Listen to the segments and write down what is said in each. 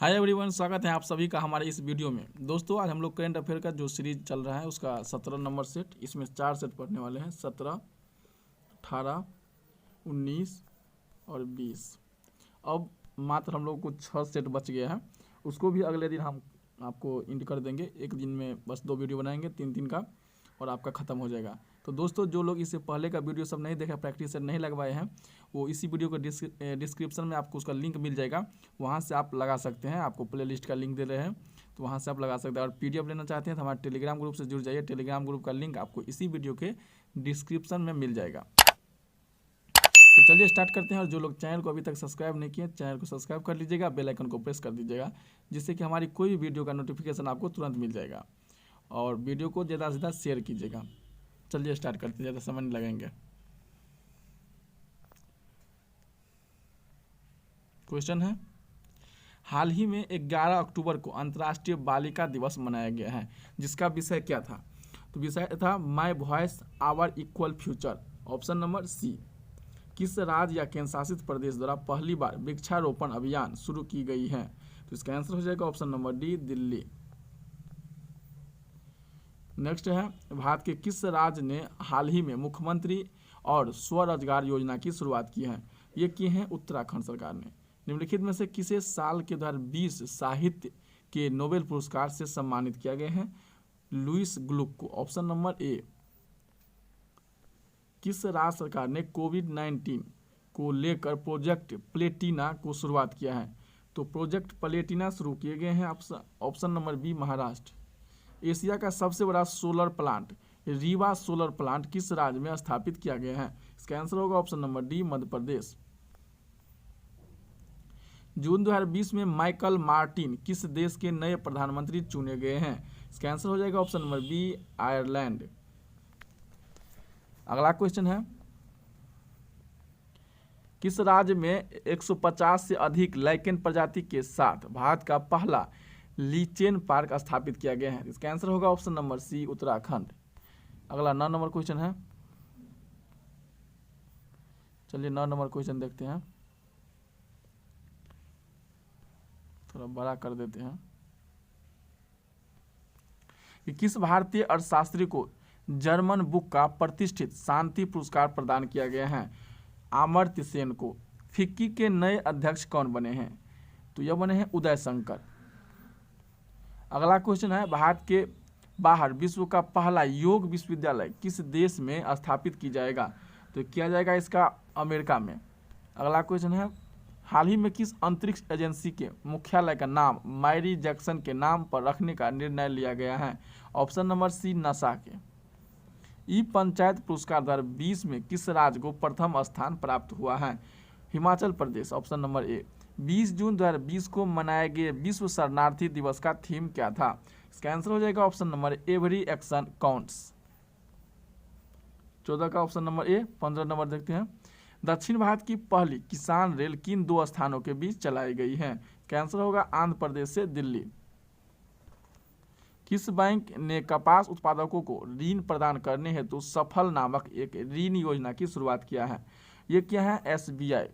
Hi everyone, स्वागत है आप सभी का हमारे इस वीडियो में। दोस्तों, आज हम लोग करंट अफेयर का जो सीरीज चल रहा है उसका 17 नंबर सेट, इसमें 4 सेट पढ़ने वाले हैं। 17, 18, 19 और 20। अब मात्र हम लोग को 6 सेट बच गया है, उसको भी अगले दिन हम आपको इंड कर देंगे। एक दिन में बस 2 वीडियो बनाएंगे 3-3 का, और आपका ख़त्म हो जाएगा। तो दोस्तों, जो लोग इससे पहले का वीडियो सब नहीं देखा, प्रैक्टिस सेट नहीं लगवाए हैं, वो इसी वीडियो के डिस्क्रिप्शन में आपको उसका लिंक मिल जाएगा, वहाँ से आप लगा सकते हैं। आपको प्लेलिस्ट का लिंक दे रहे हैं, तो वहाँ से आप लगा सकते हैं। और PDF लेना चाहते हैं तो हमारे टेलीग्राम ग्रुप से जुड़ जाइए। टेलीग्राम ग्रुप का लिंक आपको इसी वीडियो के डिस्क्रिप्शन में मिल जाएगा। तो चलिए स्टार्ट करते हैं। और जो लोग चैनल को अभी तक सब्सक्राइब नहीं किए, चैनल को सब्सक्राइब कर लीजिएगा, बेल आइकन को प्रेस कर दीजिएगा, जिससे कि हमारी कोई भी वीडियो का नोटिफिकेशन आपको तुरंत मिल जाएगा। और वीडियो को ज़्यादा से ज़्यादा शेयर कीजिएगा। चलिए स्टार्ट करते हैं, ज़्यादा समय नहीं लगाएंगे। क्वेश्चन है, हाल ही में 11 अक्टूबर को अंतर्राष्ट्रीय बालिका दिवस मनाया गया है, जिसका विषय क्या था? तो विषय था my voice our equal future. Option number C. किस राज्य या केंद्र शासित प्रदेश द्वारा पहली बार वृक्षारोपण अभियान शुरू की गई है? तो इसका आंसर हो जाएगा option number D, Delhi. Next है, भारत के किस राज्य ने हाल ही में मुख्यमंत्री और स्वरोजगार योजना की शुरुआत की है? ये किए हैं उत्तराखंड सरकार ने। निम्नलिखित में से किसे साल के 2020 साहित्य के नोबेल पुरस्कार से सम्मानित किया गया है? लुईस ग्लुक को। ऑप्शन नंबर ए। किस राज्य सरकार ने कोविड-19 को लेकर प्रोजेक्ट प्लेटिना को शुरुआत किया है? तो प्रोजेक्ट प्लेटिना शुरू किए गए हैं option number B, Maharashtra. Asia का सबसे बड़ा solar plant Rewa solar plant किस राज्य में स्थापित किया गया है? इसका आंसर होगा option number D, Madhya Pradesh. जून 2020 में माइकल मार्टिन किस देश के नए प्रधानमंत्री चुने गए हैं? इसका आंसर हो जाएगा ऑप्शन नंबर बी, आयरलैंड। अगला क्वेश्चन है, किस राज्य में 150 से अधिक लाइकेन प्रजाति के साथ भारत का पहला लीचेन पार्क स्थापित किया गया है? इसका आंसर होगा ऑप्शन नंबर सी, उत्तराखंड। अगला 9 नंबर क्वेश्चन है। चलिए 9 नंबर क्वेश्चन देखते हैं, थोड़ा बड़ा कर देते हैं। कि किस भारतीय अर्थशास्त्री को जर्मन बुक का प्रतिष्ठित शांति पुरस्कार प्रदान किया गया है? अमर्त्य सेन को। फिक्की के नए अध्यक्ष कौन बने हैं? तो यह बने हैं उदय शंकर। अगला क्वेश्चन है, भारत के बाहर विश्व का पहला योग विश्वविद्यालय किस देश में स्थापित की जाएगा? तो किया जाएगा इसका अमेरिका में। अगला क्वेश्चन है, हाल ही में किस अंतरिक्ष एजेंसी के मुख्यालय का नाम मैरी जैक्सन के नाम पर रखने का निर्णय लिया गया है? ऑप्शन नंबर सी, नासा के। ई पंचायत पुरस्कार 2020 में किस राज्य को प्रथम स्थान प्राप्त हुआ है? Himachal Pradesh. Option number A. 20 जून 2020 को मनाए गए विश्व शरणार्थी दिवस का थीम क्या था? इसका आंसर हो जाएगा option number every action counts. 14 का ऑप्शन नंबर ए। 15 नंबर देखते हैं, दक्षिण भारत की पहली किसान रेल किन 2 स्थानों के बीच चलाई गई है? इसका आंसर होगा आंध्र प्रदेश से दिल्ली। किस बैंक ने कपास उत्पादकों को ऋण प्रदान करने हेतु सफल नामक एक ऋण योजना की शुरुआत किया है? ये क्या है? SBI।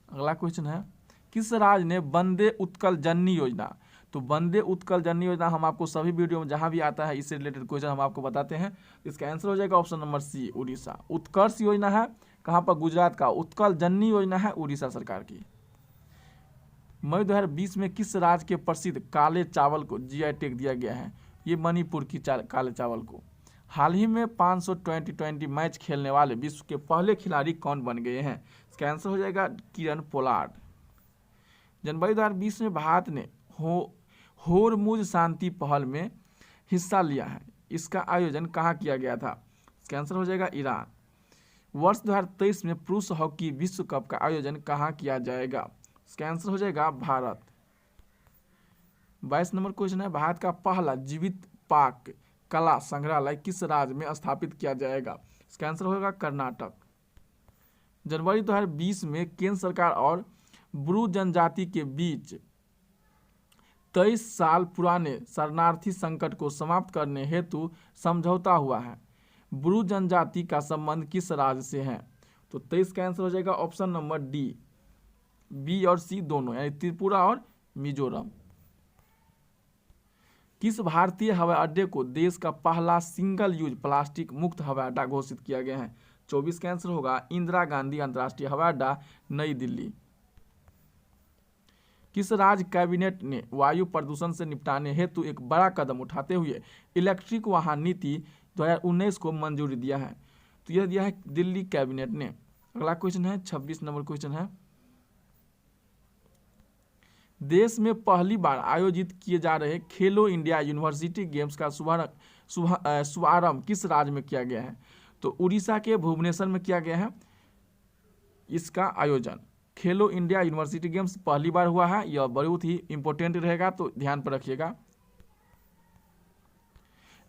अगला क्वेश्चन है, किस राज्य ने वंदे उत्कल जननी योजना? तो वंदे उत्कल जननी योजना हम आपको सभी वीडियो में जहां भी आता है इससे रिलेटेड क्वेश्चन हम आपको बताते हैं। इसका आंसर हो जाएगा ऑप्शन नंबर सी, उड़ीसा। उत्कर्ष योजना है कहां पर? गुजरात का। उत्कल जननी योजना है उड़ीसा सरकार की। मई 2020 में किस राज्य के प्रसिद्ध काले चावल को GI टैग दिया गया है? ये मणिपुर की काले चावल को। हाल ही में 500 T20 मैच खेलने वाले विश्व के पहले खिलाड़ी कौन बन गए हैं? इसका आंसर हो जाएगा किरण पोलार्ड। जनवरी 2020 में भारत ने होर्मुज शांति पहल में हिस्सा लिया है, इसका आयोजन कहाँ किया गया था? इसका आंसर हो जाएगा ईरान। वर्ष 2023 में पुरुष हॉकी विश्व कप का आयोजन कहाँ किया जाएगा? इसका आंसर हो जाएगा भारत। 22 नंबर क्वेश्चन है, भारत का पहला जीवित पाक कला संग्रहालय किस राज्य में स्थापित किया जाएगा? इसका आंसर होगा कर्नाटक। जनवरी 2020 में केंद्र सरकार और ब्रू जनजाति के बीच 23 साल पुराने शरणार्थी संकट को समाप्त करने हेतु समझौता हुआ है। ब्रू जनजाति का संबंध किस राज्य से है? तो 23 का आंसर हो जाएगा ऑप्शन नंबर डी, बी और सी दोनों, यानी त्रिपुरा और मिजोरम। किस भारतीय हवाई अड्डे को देश का पहला सिंगल यूज प्लास्टिक मुक्त हवाई अड्डा घोषित किया गया है? 24 का आंसर होगा इंदिरा गांधी अंतर्राष्ट्रीय हवाई अड्डा, नई दिल्ली। किस राज्य कैबिनेट ने वायु प्रदूषण से निपटाने हेतु एक बड़ा कदम उठाते हुए इलेक्ट्रिक वाहन नीति 2019 को मंजूरी दिया है? तो यह दिया है दिल्ली कैबिनेट ने। अगला क्वेश्चन है 26 नंबर क्वेश्चन है, देश में पहली बार आयोजित किए जा रहे खेलो इंडिया यूनिवर्सिटी गेम्स का शुभारंभ किस राज्य में किया गया है? तो उड़ीसा के भुवनेश्वर में किया गया है इसका आयोजन। खेलो इंडिया यूनिवर्सिटी गेम्स पहली बार हुआ है, यह बहुत ही इंपॉर्टेंट रहेगा, तो ध्यान पर रखिएगा।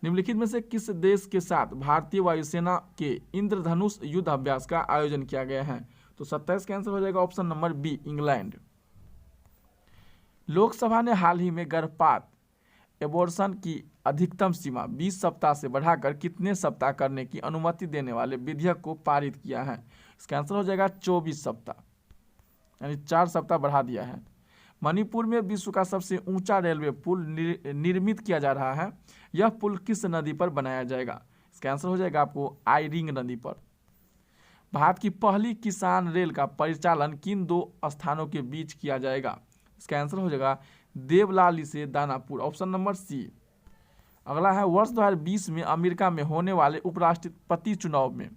निम्नलिखित में से किस देश के साथ भारतीय वायुसेना के इंद्रधनुष युद्ध अभ्यास का आयोजन किया गया है? तो 27 का आंसर हो जाएगा option number B, England. Lok Sabha ने हाल ही में गर्भपात एबॉर्शन की अधिकतम सीमा 20 सप्ताह से बढ़ाकर कितने सप्ताह करने की अनुमति देने वाले विधेयक को पारित किया है? इसका आंसर हो जाएगा 24 सप्ताह, यानी 4 सप्ताह बढ़ा दिया है। मणिपुर में विश्व का सबसे ऊंचा रेलवे पुल निर्मित किया जा रहा है, यह पुल किस नदी पर बनाया जाएगा? इसका आंसर हो जाएगा आपको आइरिंग नदी पर। भारत की पहली किसान रेल का परिचालन किन 2 स्थानों के बीच किया जाएगा? इसका आंसर हो जाएगा देवलाली से दानापुर, ऑप्शन नंबर सी। अगला है वर्ष 2020 में अमेरिका में होने वाले उपराष्ट्रपति चुनाव में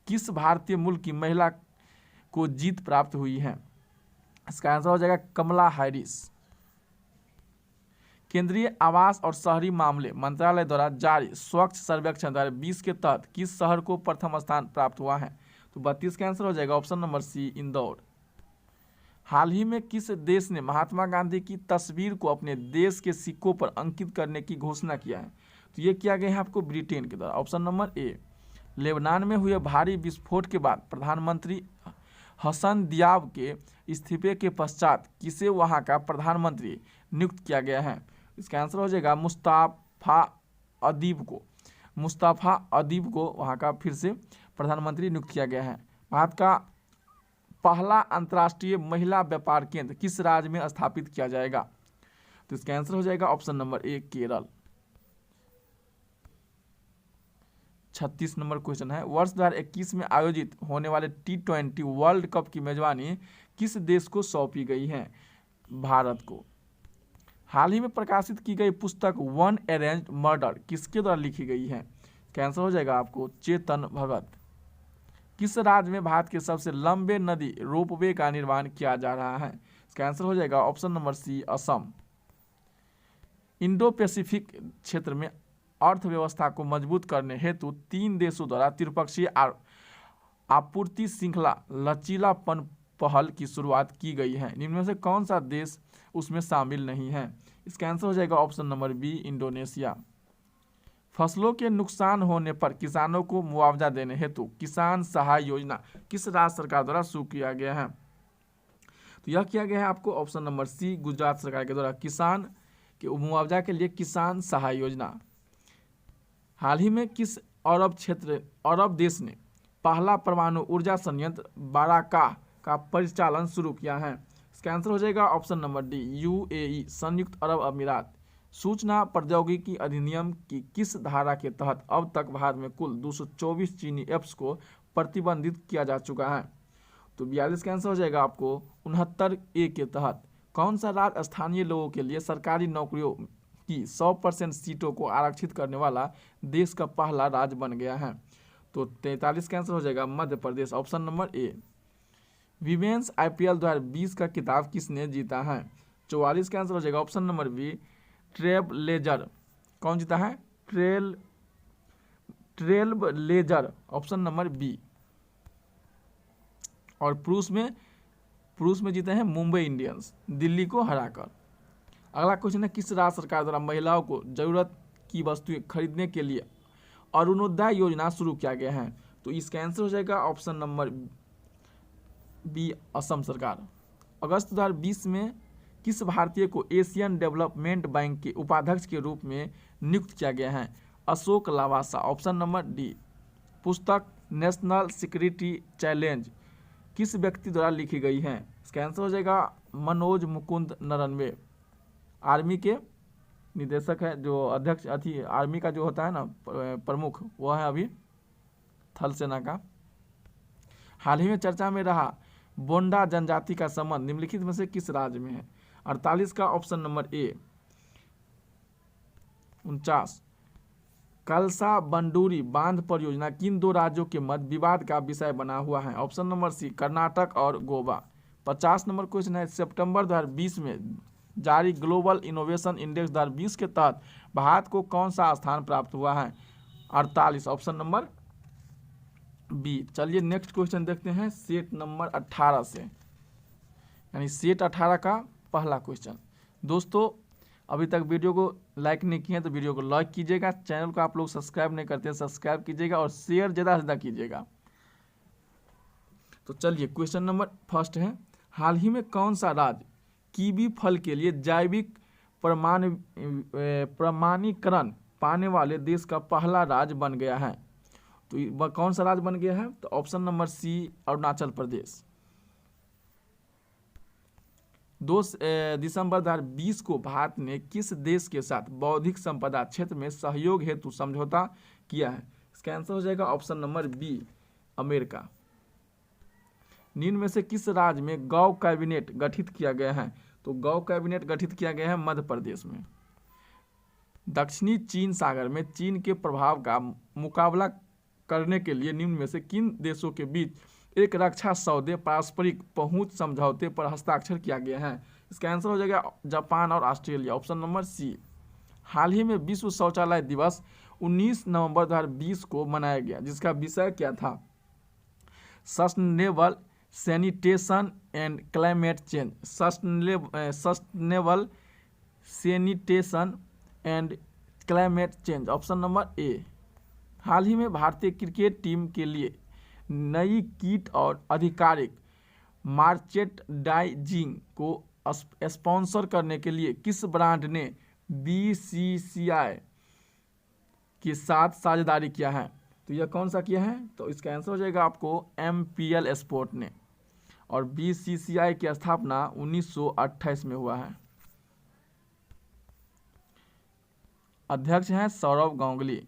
किस भारतीय मूल की महिला को जीत प्राप्त हुई है? इसका आंसर हो जाएगा कमला हैरिस। केंद्रीय आवास और शहरी मामले मंत्रालय द्वारा जारी स्वच्छ सर्वेक्षण 2020 के तहत किस शहर को प्रथम स्थान प्राप्त हुआ है? तो 32 का आंसर हो जाएगा ऑप्शन नंबर सी, इंदौर। हाल ही में किस देश ने महात्मा गांधी की तस्वीर को अपने देश के सिक्कों पर अंकित करने की घोषणा किया है? तो ये किया गया है आपको ब्रिटेन के द्वारा, ऑप्शन नंबर ए। लेबनान में हुए भारी विस्फोट के बाद प्रधानमंत्री हसन दियाब के इस्तीफे के पश्चात किसे वहां का प्रधानमंत्री नियुक्त किया गया है? इसका आंसर हो जाएगा मुस्तफा अदीब को वहां का फिर से प्रधानमंत्री नियुक्त किया गया है। भारत का पहला अंतर्राष्ट्रीय महिला व्यापार केंद्र किस राज्य में स्थापित किया जाएगा? तो इसका आंसर हो जाएगा ऑप्शन नंबर ए, केरल। 36 नंबर क्वेश्चन है, वर्ष 2021 में आयोजित होने वाले T20 वर्ल्ड कप की मेजबानी किस देश को सौंपी गई है? भारत को। हाल ही में प्रकाशित की गई पुस्तक वन अरेंज्ड मर्डर किसके द्वारा लिखी गई है? इसका आंसर हो जाएगा आपको चेतन भगत। किस राज्य में भारत के सबसे लंबे नदी रोपवे का निर्माण किया जा रहा है? इसका आंसर हो जाएगा option number C, Assam. Indo Pacific क्षेत्र में अर्थव्यवस्था को मजबूत करने हेतु 3 देशों द्वारा त्रिपक्षीय आपूर्ति श्रृंखला लचीलापन पहल की शुरुआत की गई है। निम्न में से कौन सा देश उसमें शामिल नहीं है? इसका आंसर हो जाएगा ऑप्शन नंबर बी, इंडोनेशिया। फसलों के नुकसान होने पर किसानों को मुआवजा देने हेतु किसान सहाय योजना किस राज्य सरकार द्वारा शुरू किया गया है? तो यह किया गया है आपको ऑप्शन नंबर सी, गुजरात सरकार के द्वारा किसान के मुआवजा के लिए किसान सहाय योजना। हाल ही में किस अरब देश ने पहला परमाणु ऊर्जा संयंत्र बाराका का परिचालन शुरू किया है? इसका आंसर हो जाएगा ऑप्शन नंबर डी, यूएई, संयुक्त अरब अमीरात। सूचना प्रौद्योगिकी अधिनियम की किस धारा के तहत अब तक भारत में कुल 224 चीनी ऐप्स को प्रतिबंधित किया जा चुका है? तो 42 का आंसर हो जाएगा आपको 69A के तहत। कौन सा राज्य स्थानीय लोगों के लिए सरकारी नौकरियों की 100% सीटों को आरक्षित करने वाला देश का पहला राज्य बन गया है? तो 43 का आंसर हो जाएगा Madhya Pradesh, option number A. Women's IPL 2020 का खिताब किसने जीता है? 44 का आंसर हो जाएगा ऑप्शन नंबर बी, ट्रेलब्लेजर। कौन जीता है? Trailblazer, option number B. और पुरुष में जीते हैं मुंबई इंडियंस, दिल्ली को हराकर। अगला क्वेश्चन है, किस राज्य सरकार द्वारा महिलाओं को जरूरत की वस्तुएं खरीदने के लिए अरुणोदय योजना शुरू किया गया है? तो इसका आंसर हो जाएगा ऑप्शन नंबर बी, असम सरकार। अगस्त 2020 में किस भारतीय को एशियन डेवलपमेंट बैंक के उपाध्यक्ष के रूप में नियुक्त किया गया है? Ashok Lavasa, option number D. पुस्तक नेशनल सिक्योरिटी चैलेंज किस व्यक्ति द्वारा लिखी गई है? इसका आंसर हो जाएगा मनोज मुकुंद नरवणे, आर्मी के निदेशक है, जो अध्यक्ष आर्मी का जो होता है ना प्रमुख, वो है अभी थल सेना का। हाल ही में चर्चा में रहा बोंडा जनजाति का संबंध निम्नलिखित में से किस राज्य में है? 48 का ऑप्शन नंबर ए। 49 कलसा बंडूरी बांध परियोजना किन दो राज्यों के मध्य विवाद का विषय बना हुआ है? ऑप्शन नंबर सी कर्नाटक और गोवा। 50 नंबर क्वेश्चन है सितंबर 2020 में जारी ग्लोबल इनोवेशन इंडेक्स 2020 के तहत भारत को कौन सा स्थान प्राप्त हुआ है? 48 ऑप्शन नंबर बी। चलिए नेक्स्ट क्वेश्चन देखते हैं सेट नंबर 18 से, यानी सेट 18 का पहला क्वेश्चन। दोस्तों अभी तक वीडियो को लाइक नहीं किए हैं तो वीडियो को लाइक कीजिएगा, चैनल को आप लोग सब्सक्राइब नहीं करते हैं सब्सक्राइब कीजिएगा और शेयर ज़्यादा से ज़्यादा कीजिएगा। तो चलिए क्वेश्चन नंबर फर्स्ट है, हाल ही में कौन सा राज्य कीवी फल के लिए जैविक प्रमाणीकरण पाने वाले देश का पहला राज्य बन गया है? तो वह कौन सा राज्य बन गया है? तो ऑप्शन नंबर सी अरुणाचल प्रदेश। 2 दिसंबर 2020 को भारत ने किस देश के साथ बौद्धिक संपदा क्षेत्र में सहयोग हेतु समझौता किया है? इसका आंसर हो जाएगा ऑप्शन नंबर बी अमेरिका। निम्न में से किस राज्य में गौ कैबिनेट गठित किया गया है? तो गौ कैबिनेट गठित किया गया है मध्य प्रदेश में। दक्षिणी चीन सागर में चीन के प्रभाव का मुकाबला करने के लिए निम्न में से किन देशों के बीच एक रक्षा सौदे पारस्परिक पहुंच समझौते पर हस्ताक्षर किया गया है? इसका आंसर हो जाएगा जापान और ऑस्ट्रेलिया, ऑप्शन नंबर सी। हाल ही में विश्व शौचालय दिवस 19 नवंबर 2020 को मनाया गया, जिसका विषय क्या था? Sustainable sanitation and climate change. Sustainable sanitation and climate change, option number A. हाल ही में भारतीय क्रिकेट टीम के लिए नई किट और आधिकारिक मर्चेंडाइजिंग को स्पॉन्सर करने के लिए किस ब्रांड ने बीसीसीआई के साथ साझेदारी किया है? तो यह कौन सा किया है? तो इसका आंसर हो जाएगा आपको एमपीएल स्पोर्ट ने, और बीसीसीआई की स्थापना 1928 में हुआ है। अध्यक्ष हैं सौरव गांगुली।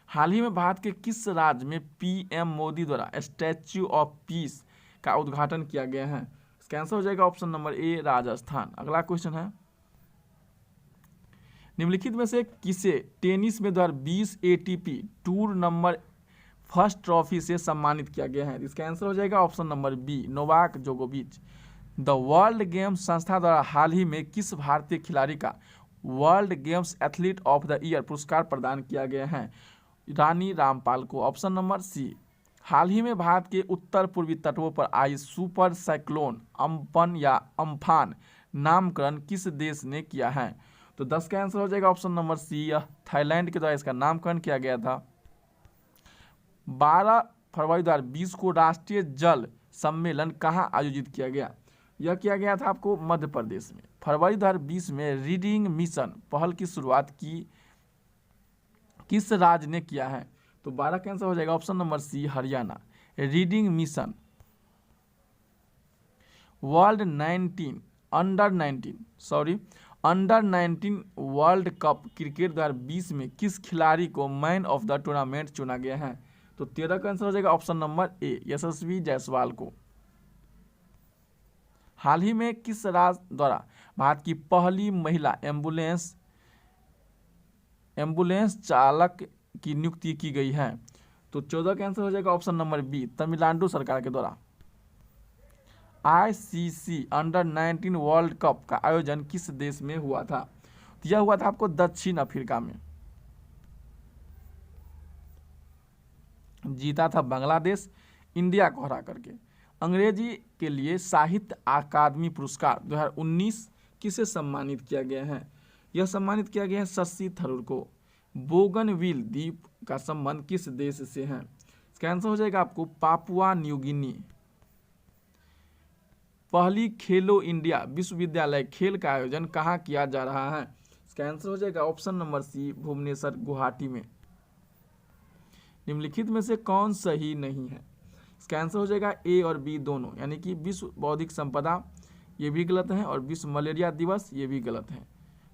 हाल ही में भारत के किस राज्य में पीएम मोदी द्वारा स्टैच्यू ऑफ पीस का उद्घाटन किया गया है? इसका आंसर हो जाएगा ऑप्शन नंबर ए राजस्थान। अगला क्वेश्चन है, निम्नलिखित में से किसे टेनिस में 2020 ATP tour number first trophy से सम्मानित किया गया है? इसका आंसर हो जाएगा ऑप्शन नंबर बी नोवाक जोकोविच। द वर्ल्ड गेम्स संस्था द्वारा हाल ही में किस भारतीय खिलाड़ी का world games athlete of the year पुरस्कार प्रदान किया गया है? रानी रामपाल को, ऑप्शन नंबर सी। हाल ही में भारत के उत्तर पूर्वी तटों पर आई सुपर साइक्लोन अम्पन या अम्फान नामकरण किस देश ने किया है? तो 10 का आंसर हो जाएगा ऑप्शन नंबर सी, यह थाईलैंड के द्वारा इसका नामकरण किया गया था। 12 फरवरी 2020 को राष्ट्रीय जल सम्मेलन कहाँ आयोजित किया गया? यह किया गया था आपको मध्य प्रदेश में। फरवरी 2020 में रीडिंग मिशन पहल की शुरुआत किस राज्य ने किया है? तो 12 का आंसर हो जाएगा option number C Haryana. Reading mission under 19 world cup cricket 2020 में किस खिलाड़ी को मैन ऑफ द टूर्नामेंट चुना गया है? तो 13 का आंसर हो जाएगा ऑप्शन नंबर ए यशस्वी जायसवाल को। हाल ही में किस राज्य द्वारा भारत की पहली महिला एम्बुलेंस चालक की नियुक्ति की गई है? तो 14 का आंसर हो जाएगा ऑप्शन नंबर बी तमिलनाडु सरकार के द्वारा। आईसीसी अंडर 19 वर्ल्ड कप का आयोजन किस देश में हुआ था? तो यह हुआ था आपको दक्षिण अफ्रीका में। जीता था बांग्लादेश इंडिया को हरा करके। अंग्रेजी के लिए साहित्य अकादमी पुरस्कार 2019 किसे सम्मानित किया गया है? यह सम्मानित किया गया है शशि थरूर को। बोगनविल द्वीप का संबंध किस देश से है? इसका आंसर हो जाएगा आपको पापुआ न्यू गिनी। पहली खेलो इंडिया विश्वविद्यालय खेल का आयोजन कहाँ किया जा रहा है? इसका आंसर हो जाएगा option number C Bhubaneswar Guwahati में। निम्नलिखित में से कौन सही नहीं है? इसका आंसर हो जाएगा ए और बी दोनों, यानी कि विश्व बौद्धिक संपदा ये भी गलत है, और विश्व मलेरिया दिवस ये भी गलत है।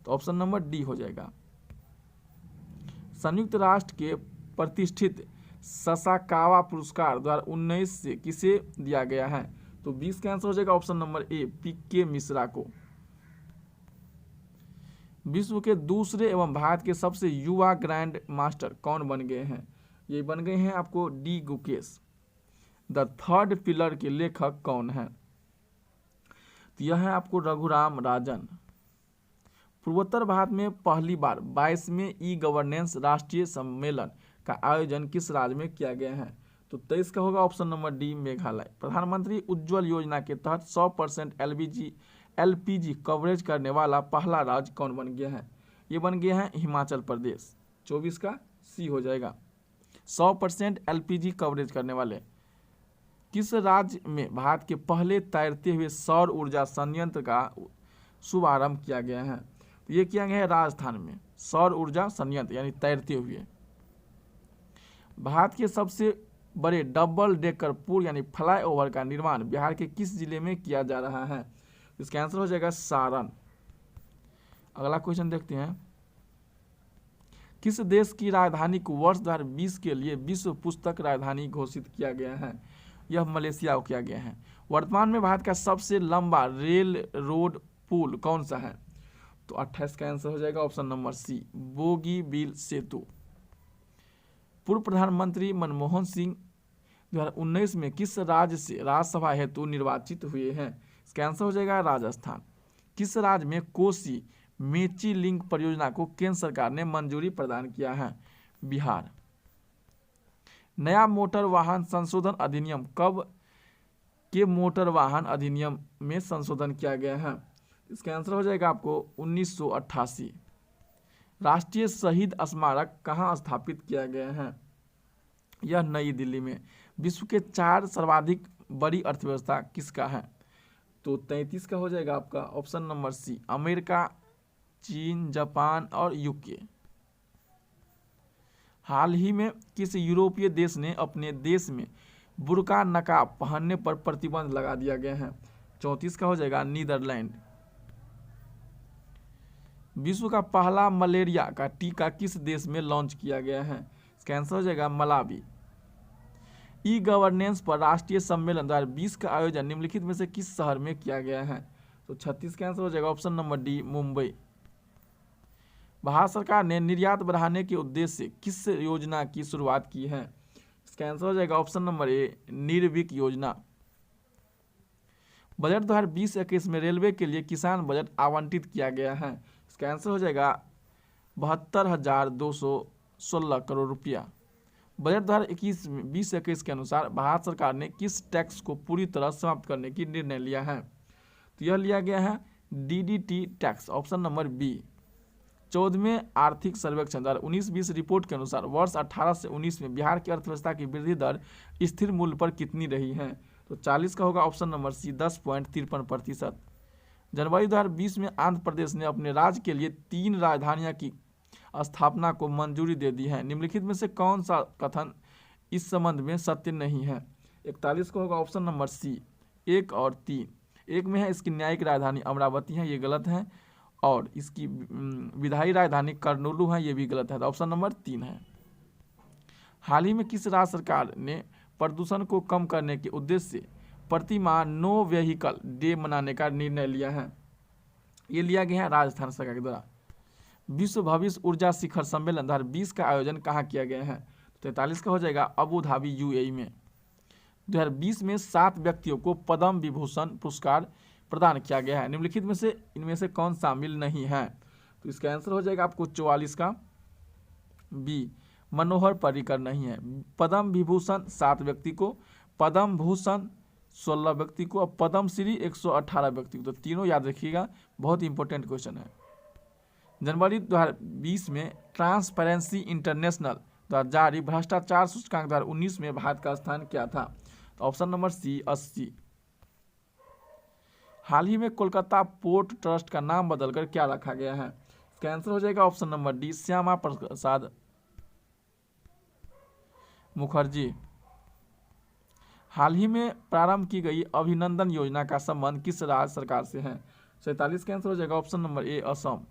तो ऑप्शन नंबर डी हो जाएगा। संयुक्त राष्ट्र के प्रतिष्ठित ससाकावा पुरस्कार 2019 से किसे दिया गया है? तो 20 का आंसर हो जाएगा ऑप्शन नंबर ए, पीके मिश्रा को। विश्व के दूसरे एवं भारत के सबसे युवा ग्रैंड मास्टर कौन बन गए हैं? ये बन गए हैं आपको D Gukesh. The third pillar के लेखक कौन है? तो यह है आपको रघुराम राजन। पूर्वोत्तर भारत में पहली बार 22वें ई गवर्नेंस राष्ट्रीय सम्मेलन का आयोजन किस राज्य में किया गया है? तो 23 का होगा ऑप्शन नंबर डी, मेघालय। प्रधानमंत्री उज्ज्वल योजना के तहत 100% एलपीजी कवरेज करने वाला पहला राज्य कौन बन गया है? ये बन गया है हिमाचल प्रदेश। 24 का सी हो जाएगा। 100% एलपीजी कवरेज करने वाले किस राज्य में भारत के पहले तैरते हुए सौर ऊर्जा संयंत्र का शुभारंभ किया गया है? तो ये किया गया है राजस्थान में, सौर ऊर्जा संयंत्र यानी तैरते हुए। भारत के सबसे बड़े डबल डेकर पुल यानी फ्लाईओवर का निर्माण बिहार के किस जिले में किया जा रहा है? इसका आंसर हो जाएगा सारण। अगला क्वेश्चन देखते हैं। किस देश की राजधानी को वर्ष 2020 के लिए विश्व पुस्तक राजधानी घोषित किया गया है? यह मलेशिया को किया गया है। वर्तमान में भारत का सबसे लंबा रेल रोड पुल कौन सा है? तो 28 का आंसर हो जाएगा ऑप्शन नंबर सी, बोगीबील सेतु। पूर्व प्रधानमंत्री मनमोहन सिंह 2019 में किस राज्य से राज्यसभा हेतु निर्वाचित हुए हैं? इसका आंसर हो जाएगा राजस्थान। किस राज्य में कोसी मेची लिंक परियोजना को केंद्र सरकार ने मंजूरी प्रदान किया है? बिहार। नया मोटर वाहन संशोधन अधिनियम कब के मोटर वाहन अधिनियम में संशोधन किया गया है? इसका आंसर हो जाएगा आपको 1988। राष्ट्रीय शहीद स्मारक कहाँ स्थापित किया गया है? यह नई दिल्ली में। विश्व के 4 सर्वाधिक बड़ी अर्थव्यवस्था किसका है? तो 33 का हो जाएगा आपका ऑप्शन नंबर सी, अमेरिका, चीन, जापान और यूके। हाल ही में किस यूरोपीय देश ने अपने देश में बुर्का नकाब पहनने पर प्रतिबंध लगा दिया गया है? 34 का हो जाएगा नीदरलैंड। विश्व का पहला मलेरिया का टीका किस देश में लॉन्च किया गया है? इसका आंसर हो जाएगा मलावी। ई गवर्नेंस पर राष्ट्रीय सम्मेलन 2020 का आयोजन निम्नलिखित में से किस शहर में किया गया है? तो 36 का आंसर हो जाएगा option number D, Mumbai. Bharat सरकार ने निर्यात बढ़ाने के उद्देश्य से किस योजना की शुरुआत की है? इसका आंसर हो जाएगा ऑप्शन नंबर ए, निर्विक योजना। बजट 2020-21 में रेलवे के लिए किसान बजट आवंटित किया गया है। इसका आंसर हो जाएगा 72,216 करोड़ रुपया। बजट 2020-21 के अनुसार भारत सरकार ने किस टैक्स को पूरी तरह समाप्त करने की निर्णय लिया है? तो यह लिया गया है DDT tax, option number B. 14वें आर्थिक सर्वेक्षण 2019-20 रिपोर्ट के अनुसार वर्ष 18 से 19 में बिहार की अर्थव्यवस्था की वृद्धि दर स्थिर मूल्य पर कितनी रही है? तो 40 का होगा ऑप्शन नंबर सी, 10.53%। जनवरी 2020 में आंध्र प्रदेश ने अपने राज्य के लिए 3 राजधानियां की स्थापना को मंजूरी दे दी है। निम्नलिखित में से कौन सा कथन इस संबंध में सत्य नहीं है? 41 का होगा ऑप्शन नंबर सी, 1 और 3। एक में है इसकी न्यायिक राजधानी अमरावती है, ये गलत है, और इसकी विधायी राजधानी कर्नूलू है, ये भी गलत है। तो ऑप्शन नंबर 3 है। हाल ही में किस राज्य सरकार ने प्रदूषण को कम करने के उद्देश्य से प्रति माह नो व्हीकल डे मनाने का निर्णय लिया है? ये लिया गया है राजस्थान सरकार के द्वारा। विश्व भविष्य ऊर्जा शिखर सम्मेलन 2020 का आयोजन कहाँ किया गया है? 43 का हो जाएगा अबू धाबी, यूएई में। 2020 में 7 व्यक्तियों को पद्म विभूषण पुरस्कार प्रदान किया गया है। निम्नलिखित में से इनमें से कौन शामिल नहीं है? तो इसका आंसर हो जाएगा आपको 44 का बी, मनोहर पर्रिकर नहीं है। पद्म विभूषण 7 व्यक्ति को, पद्म भूषण 16 व्यक्ति को और पद्म श्री 118 व्यक्ति को। तो तीनों याद रखिएगा, बहुत इंपॉर्टेंट क्वेश्चन है। जनवरी 2020 में ट्रांसपेरेंसी इंटरनेशनल द्वारा जारी भ्रष्टाचार सूचकांक 2019 में भारत का स्थान क्या था? तो ऑप्शन नंबर सी, 80। हाल ही में कोलकाता पोर्ट ट्रस्ट का नाम बदलकर क्या रखा गया है? इसका आंसर हो जाएगा option number D, Shyama Prasad Mukherjee. हाल ही में प्रारंभ की गई अभिनंदन योजना का संबंध किस राज्य सरकार से है? 47 का आंसर हो जाएगा ऑप्शन नंबर ए असम।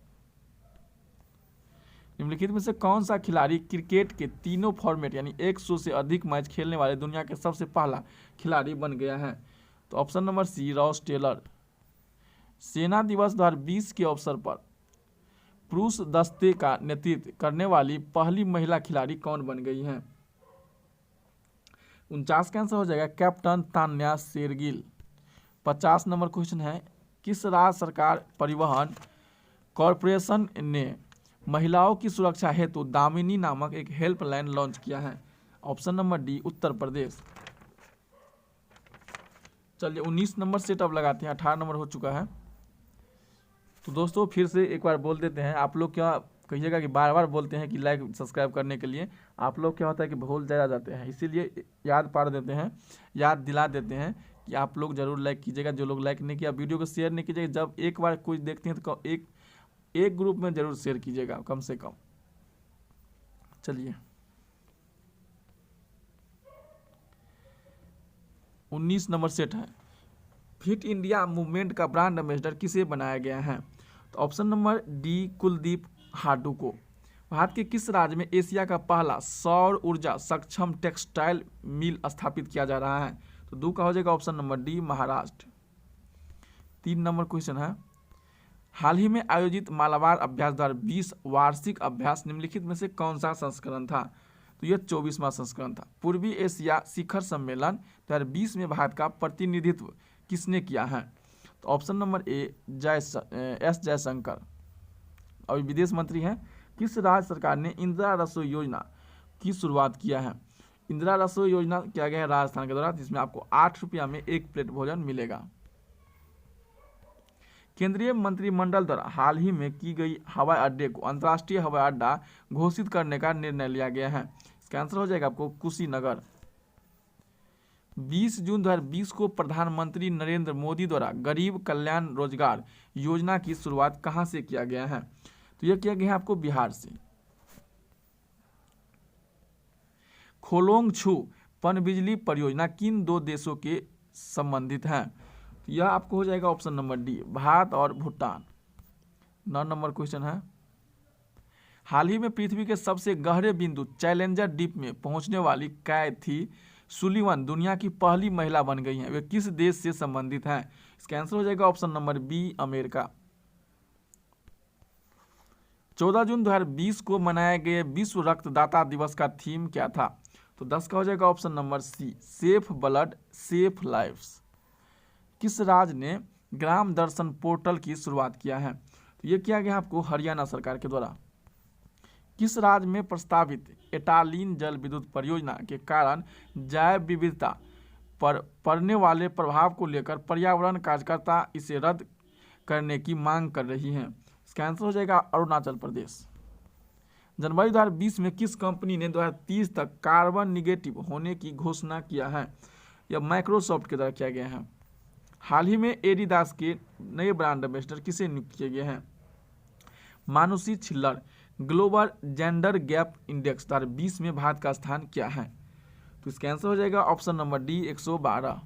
निम्नलिखित में से कौन सा खिलाड़ी क्रिकेट के तीनों फॉर्मेट यानी 100 से अधिक मैच खेलने वाले दुनिया के सबसे पहला खिलाड़ी बन गया है? तो option number C Ross Taylor. सेना दिवस 2020 के अवसर पर पुरुष दस्ते का नेतृत्व करने वाली पहली महिला खिलाड़ी कौन बन गई है? 49 का आंसर हो जाएगा captain Tanya Shergill. 50 number question है, किस राज्य सरकार परिवहन कॉरपोरेशन ने महिलाओं की सुरक्षा हेतु दामिनी नामक एक हेल्पलाइन लॉन्च किया है? Option number D Uttar Pradesh. चलिए 19 नंबर सेट अब लगाते हैं, 18 नंबर हो चुका है। तो दोस्तों फिर से एक बार बोल देते हैं, आप लोग क्या कहिएगा कि बार बार बोलते हैं कि लाइक सब्सक्राइब करने के लिए, आप लोग क्या होता है कि भूल ज़्यादा जाते हैं, इसीलिए याद पार देते हैं, याद दिला देते हैं कि आप लोग जरूर लाइक कीजिएगा। जो लोग लाइक नहीं किया वीडियो को शेयर नहीं कीजिएगा, जब एक बार कुछ देखते हैं तो एक ग्रुप में जरूर शेयर कीजिएगा कम से कम। चलिए 19 नंबर सेट है, फिट इंडिया मूवमेंट का ब्रांड एम्बेसडर किसे बनाया गया है? तो ऑप्शन नंबर डी कुलदीप हाडू को। भारत के किस राज्य में एशिया का पहला सौर ऊर्जा सक्षम टेक्सटाइल मिल स्थापित किया जा रहा है? तो दो का हो जाएगा option number D Maharashtra. 3 number question है, हाल ही में आयोजित मालाबार अभ्यास 2020 वार्षिक अभ्यास निम्नलिखित में से कौन सा संस्करण था? तो यह 24वां संस्करण था। पूर्वी एशिया शिखर सम्मेलन 2020 में भारत का प्रतिनिधित्व किसने किया है? तो option number A S Jaishankar, अभी विदेश मंत्री हैं। किस राज्य सरकार ने इंदिरा रसोई योजना की शुरुआत किया है? इंदिरा रसोई योजना किया गया है राजस्थान के द्वारा, जिसमें आपको 8 रुपया में 1 प्लेट भोजन मिलेगा। केंद्रीय मंत्रिमंडल द्वारा हाल ही में की गई हवाई अड्डे को अंतर्राष्ट्रीय हवाई अड्डा घोषित करने का निर्णय लिया गया है। इसका आंसर हो जाएगा आपको कुशीनगर। 20 जून 2020 को प्रधानमंत्री नरेंद्र मोदी द्वारा गरीब कल्याण रोजगार योजना की शुरुआत कहां से किया गया है? तो यह किया गया है आपको बिहार से। खोलोंगछू पनबिजली परियोजना किन 2 देशों के संबंधित है? तो यह आपको हो जाएगा ऑप्शन नंबर डी भारत और भूटान। 9 नंबर क्वेश्चन है, हाल ही में पृथ्वी के सबसे गहरे बिंदु चैलेंजर डीप में पहुंचने वाली कैथी सुलीवन दुनिया की पहली महिला बन गई हैं। वे किस देश से संबंधित हैं? इसका आंसर हो जाएगा ऑप्शन नंबर बी अमेरिका। 14 जून 2020 को मनाए गए विश्व रक्तदाता दिवस का थीम क्या था? तो 10 का हो जाएगा option number C safe blood safe lifes. किस राज्य ने ग्राम दर्शन पोर्टल की शुरुआत किया है? तो ये किया गया आपको हरियाणा सरकार के द्वारा। किस राज्य में प्रस्तावित एटालीन जल विद्युत परियोजना के कारण जैव विविधता पर पड़ने वाले प्रभाव को लेकर पर्यावरण कार्यकर्ता इसे रद्द करने की मांग कर रही हैं? इसका आंसर हो जाएगा अरुणाचल प्रदेश। जनवरी 2020 में किस कंपनी ने 2030 तक कार्बन निगेटिव होने की घोषणा किया है? यह माइक्रोसॉफ्ट के द्वारा किया गया है। हाल ही में एडिडास के नए ब्रांड एम्बेसडर किसे नियुक्त किए गए हैं? Manushi Chhillar. Global gender gap index 2020 में भारत का स्थान क्या है? तो इसका आंसर हो जाएगा ऑप्शन नंबर डी 112।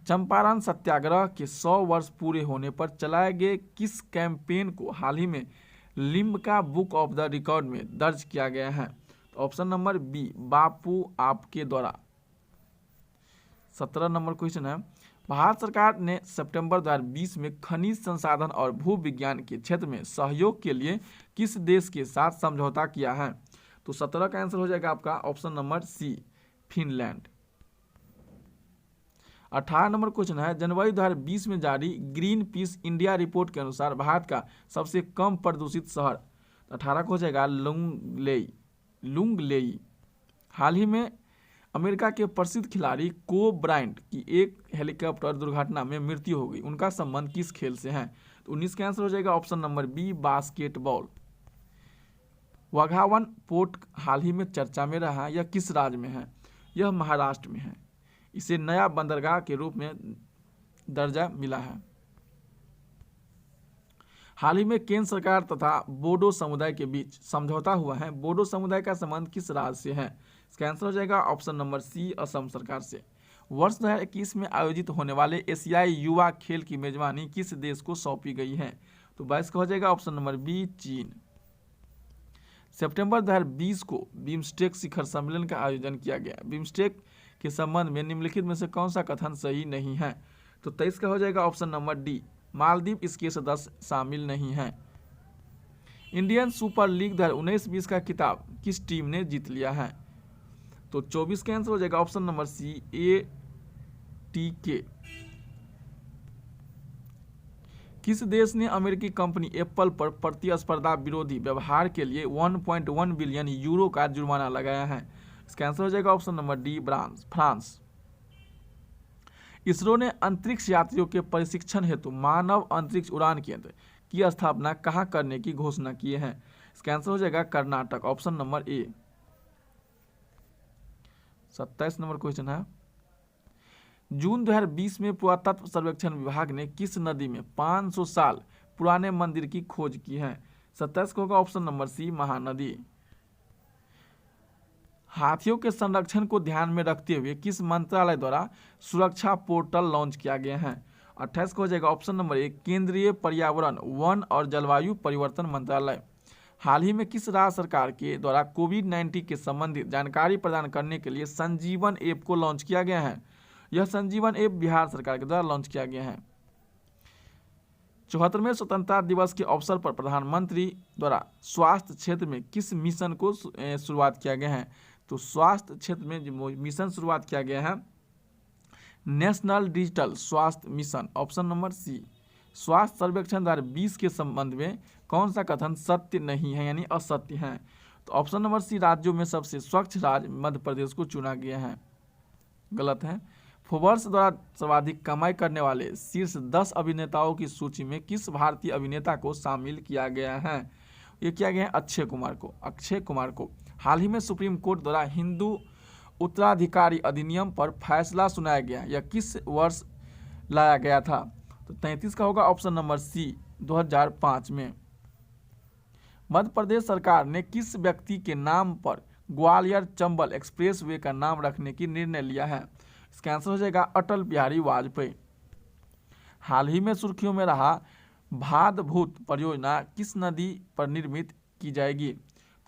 चंपारण सत्याग्रह के 100 वर्ष पूरे होने पर चलाए गए किस कैंपेन को हाल ही में Limca book of the record में दर्ज किया गया है? तो ऑप्शन नंबर बी बापू आपके द्वारा। 17 नंबर क्वेश्चन है, भारत सरकार ने सितंबर 2020 में खनिज संसाधन और भू विज्ञान के क्षेत्र में सहयोग के लिए किस देश के साथ समझौता किया है? तो 17 का आंसर हो जाएगा आपका option number C Finland. 18 number question है, जनवरी 2020 में जारी ग्रीन पीस इंडिया रिपोर्ट के अनुसार भारत का सबसे कम प्रदूषित शहर 18 को हो जाएगा लुंगलेई। हाल ही में अमेरिका के प्रसिद्ध खिलाड़ी को ब्रायंट की एक हेलीकॉप्टर दुर्घटना में मृत्यु हो गई, उनका संबंध किस खेल से है? तो 19 का आंसर हो जाएगा option number B basketball. Vadhavan port हाल ही में चर्चा में रहा, यह किस राज्य में है? यह महाराष्ट्र में है। इसे नया बंदरगाह के रूप में दर्जा मिला है। हाल ही में केंद्र सरकार तथा बोडो समुदाय के बीच समझौता हुआ है। बोडो समुदाय का संबंध किस राज्य से है? इसका आंसर हो जाएगा ऑप्शन नंबर सी असम सरकार से। वर्ष 2021 में आयोजित होने वाले एशियाई युवा खेल की मेजबानी किस देश को सौंपी गई है? तो 22 का हो जाएगा ऑप्शन नंबर बी, चीन। सितंबर 2020 को बिम्स्टेक शिखर सम्मेलन का आयोजन किया गया। बिम्स्टेक के संबंध में निम्नलिखित में से कौन सा कथन सही नहीं है? तो 23 का हो जाएगा ऑप्शन नंबर डी, मालदीव इसके सदस्य शामिल नहीं हैं। इंडियन सुपर लीग 2019-20 का खिताब किस टीम ने जीत लिया है? तो 24 का आंसर हो जाएगा ऑप्शन नंबर सी, ATK। किस देश ने अमेरिकी कंपनी एप्पल पर प्रतिस्पर्धा विरोधी व्यवहार के लिए 1.1 बिलियन यूरो का जुर्माना लगाया है? इसका आंसर हो जाएगा option number D, France. ISRO ने अंतरिक्ष यात्रियों के प्रशिक्षण हेतु मानव अंतरिक्ष उड़ान केंद्र की स्थापना कहां करने की घोषणा की है? इसका आंसर हो जाएगा कर्नाटक, ऑप्शन नंबर ए। 27 नंबर क्वेश्चन है, जून 2020 में पुरातत्व सर्वेक्षण विभाग ने किस नदी में 500 साल पुराने मंदिर की खोज की है? 27 को होगा ऑप्शन नंबर सी, महानदी। हाथियों के संरक्षण को ध्यान में रखते हुए किस मंत्रालय द्वारा सुरक्षा पोर्टल लॉन्च किया गया है? 28 को हो जाएगा ऑप्शन नंबर ए, केंद्रीय पर्यावरण, वन और जलवायु परिवर्तन मंत्रालय। हाल ही में किस राज्य सरकार के द्वारा कोविड-19 के संबंधित जानकारी प्रदान करने के लिए संजीवन ऐप को लॉन्च किया गया है? यह संजीवन ऐप बिहार सरकार के द्वारा लॉन्च किया गया है। 74वें स्वतंत्रता दिवस के अवसर पर प्रधानमंत्री द्वारा स्वास्थ्य क्षेत्र में किस मिशन को शुरुआत किया गया है? तो स्वास्थ्य क्षेत्र में जो मिशन शुरुआत किया गया है, नेशनल डिजिटल स्वास्थ्य मिशन, ऑप्शन नंबर सी। स्वास्थ्य सर्वेक्षण 2020 के संबंध में कौन सा कथन सत्य नहीं है यानी असत्य है? तो ऑप्शन नंबर सी, राज्यों में सबसे स्वच्छ राज्य मध्य प्रदेश को चुना गया है, गलत है। फोर्ब्स द्वारा सर्वाधिक कमाई करने वाले शीर्ष 10 अभिनेताओं की सूची में किस भारतीय अभिनेता को शामिल किया गया है? ये किया गया है अक्षय कुमार को। हाल ही में सुप्रीम कोर्ट द्वारा हिंदू उत्तराधिकारी अधिनियम पर फैसला सुनाया गया, यह किस वर्ष लाया गया था? तो 33 का होगा ऑप्शन नंबर सी, 2005 में। मध्य प्रदेश सरकार ने किस व्यक्ति के नाम पर ग्वालियर चंबल एक्सप्रेस वे का नाम रखने की निर्णय लिया है? इसका आंसर हो जाएगा अटल बिहारी वाजपेयी। हाल ही में सुर्खियों में रहा भादभूत परियोजना किस नदी पर निर्मित की जाएगी?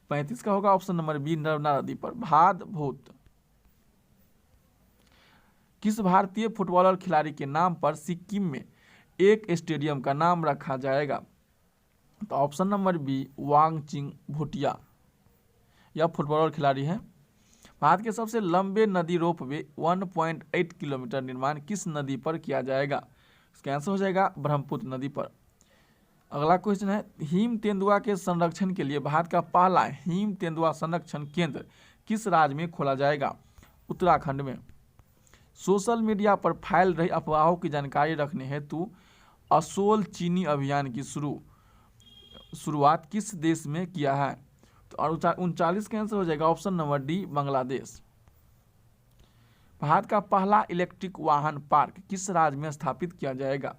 35 का होगा ऑप्शन नंबर बी, नर्मदा नदी पर भादभूत। किस भारतीय फुटबॉलर खिलाड़ी के नाम पर सिक्किम में एक स्टेडियम का नाम रखा जाएगा? तो ऑप्शन नंबर बी, वांगचिंग भूटिया। यह फुटबॉलर खिलाड़ी है। भारत के सबसे लंबे नदी रोपवे 1.8 किलोमीटर निर्माण किस नदी पर किया जाएगा? इसका आंसर हो जाएगा ब्रह्मपुत्र नदी पर। अगला क्वेश्चन है, हिम तेंदुआ के संरक्षण के लिए भारत का पहला हिम तेंदुआ संरक्षण केंद्र किस राज्य में खोला जाएगा? उत्तराखंड में। सोशल मीडिया पर फैल रही अफवाहों की जानकारी रखने हेतु असोल चीनी अभियान की शुरुआत किस देश में किया है? तो 39 का आंसर हो जाएगा option number D, Bangladesh. Bharat का पहला इलेक्ट्रिक वाहन पार्क किस राज्य में स्थापित किया जाएगा?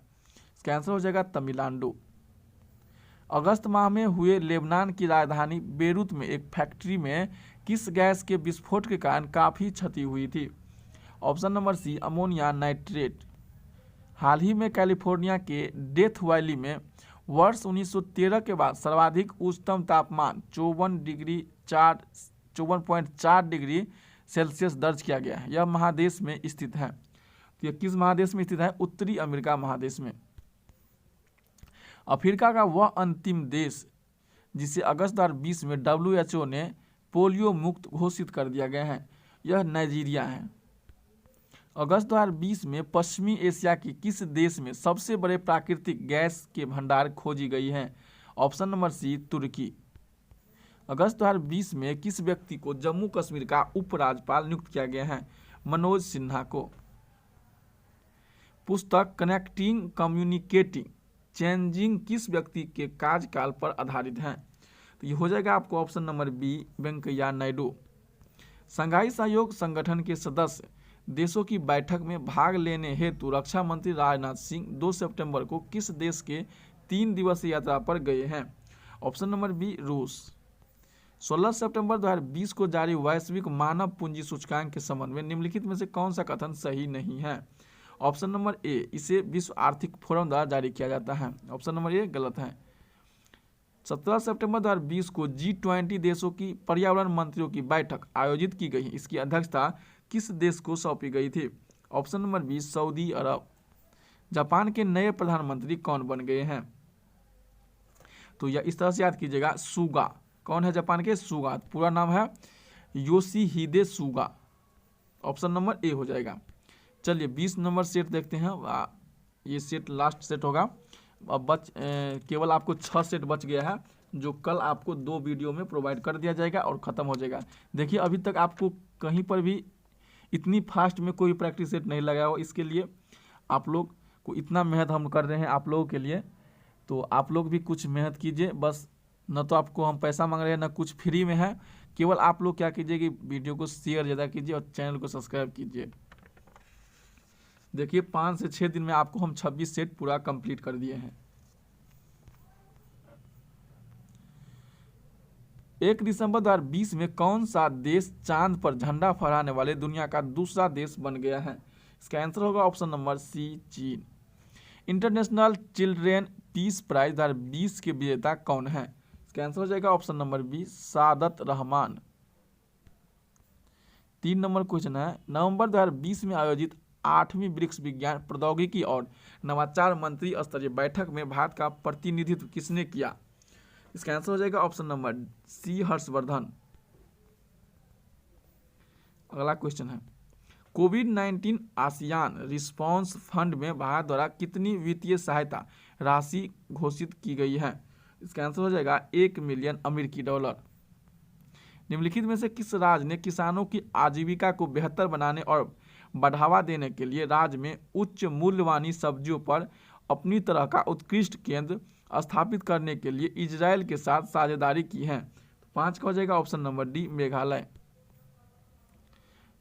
इसका आंसर हो जाएगा तमिलनाडु। अगस्त माह में हुए लेबनान की राजधानी बेरूत में एक फैक्ट्री में किस गैस के विस्फोट के कारण काफी क्षति हुई थी? Option number C, ammonia nitrate. हाल ही में कैलिफोर्निया के डेथ वैली में वर्ष 1913 के बाद सर्वाधिक उच्चतम तापमान 54.4 डिग्री सेल्सियस दर्ज किया गया है। यह महादेश में स्थित है। तो यह किस महादेश में स्थित है? उत्तरी अमेरिका महादेश में। अफ्रीका का वह अंतिम देश जिसे अगस्त 2020 में WHO ने पोलियो मुक्त घोषित कर दिया गया है, यह नाइजीरिया है। अगस्त 2020 में पश्चिमी एशिया के किस देश में सबसे बड़े प्राकृतिक गैस के भंडार खोजी गई है? ऑप्शन नंबर सी, तुर्की। अगस्त 2020 में किस व्यक्ति को जम्मू कश्मीर का उपराज्यपाल नियुक्त किया गया है? मनोज सिन्हा को। पुस्तक कनेक्टिंग कम्युनिकेटिंग चेंजिंग किस व्यक्ति के कार्यकाल पर आधारित है? तो ये हो जाएगा आपको option number B, Venkaiah Naidu. Shanghai सहयोग संगठन के सदस्य देशों की बैठक में भाग लेने हेतु रक्षा मंत्री राजनाथ सिंह 2 सितंबर को किस देश के 3 दिवसीय यात्रा पर गए हैं? ऑप्शन नंबर बी, रूस। 16 सितंबर 2020 को जारी वैश्विक मानव पूंजी सूचकांक के संबंध में निम्नलिखित में से कौन सा कथन सही नहीं है? ऑप्शन नंबर ए, इसे विश्व आर्थिक फोरम द्वारा जारी किया जाता है। ऑप्शन नंबर ए गलत है। 17 सितंबर 2020 को G20 देशों की पर्यावरण मंत्रियों की बैठक आयोजित की गई। इसकी अध्यक्षता किस देश को सौंपी गई थी? ऑप्शन नंबर बी, सऊदी अरब। जापान के नए प्रधानमंत्री कौन बन गए हैं? तो यह इस तरह से याद कीजिएगा, सुगा। कौन है जापान के? सुगा। पूरा नाम है योशिहिदे सुगा। ऑप्शन नंबर ए हो जाएगा। चलिए 20 नंबर सेट देखते हैं। ये सेट लास्ट सेट होगा। अब केवल आपको 6 सेट बच गया है, जो कल आपको 2 वीडियो में प्रोवाइड कर दिया जाएगा और ख़त्म हो जाएगा। देखिए अभी तक आपको कहीं पर भी इतनी फास्ट में कोई प्रैक्टिस सेट नहीं लगाया हो। इसके लिए आप लोग को इतना मेहनत हम कर रहे हैं आप लोगों के लिए, तो आप लोग भी कुछ मेहनत कीजिए। बस न तो आपको हम पैसा मांग रहे हैं, न कुछ फ्री में है। केवल आप लोग क्या कीजिए कि वीडियो को शेयर ज़्यादा कीजिए और चैनल को सब्सक्राइब कीजिए। देखिए 5 से 6 दिन में आपको हम 26 सेट पूरा कंप्लीट कर दिए हैं। 1 दिसंबर 2020 में कौन सा देश चांद पर झंडा फहराने वाले दुनिया का दूसरा देश बन गया है? इसका आंसर होगा ऑप्शन नंबर सी, चीन। इंटरनेशनल चिल्ड्रेन पीस प्राइज 2020 के विजेता कौन है? इसका आंसर हो जाएगा ऑप्शन नंबर बी, सादत रहमान। 3 नंबर क्वेश्चन है, नवंबर 2020 में आयोजित 8वीं ब्रिक्स विज्ञान प्रौद्योगिकी और नवाचार मंत्री स्तरीय बैठक में भारत का प्रतिनिधित्व किसने किया? इसका आंसर हो जाएगा ऑप्शन नंबर सी, हर्षवर्धन। अगला क्वेश्चन है, कोविड-19 आसियान रिस्पॉन्स फंड में भारत द्वारा कितनी वित्तीय सहायता राशि घोषित की गई है? इसका आंसर हो जाएगा 1 मिलियन अमेरिकी डॉलर। निम्नलिखित में से किस राज्य ने किसानों की आजीविका को बेहतर बनाने और बढ़ावा देने के लिए राज्य में उच्च मूल्य वाली सब्जियों पर अपनी तरह का उत्कृष्ट केंद्र स्थापित करने के लिए इजराइल के साथ साझेदारी की है? 5 का हो जाएगा option number D, Meghalaya.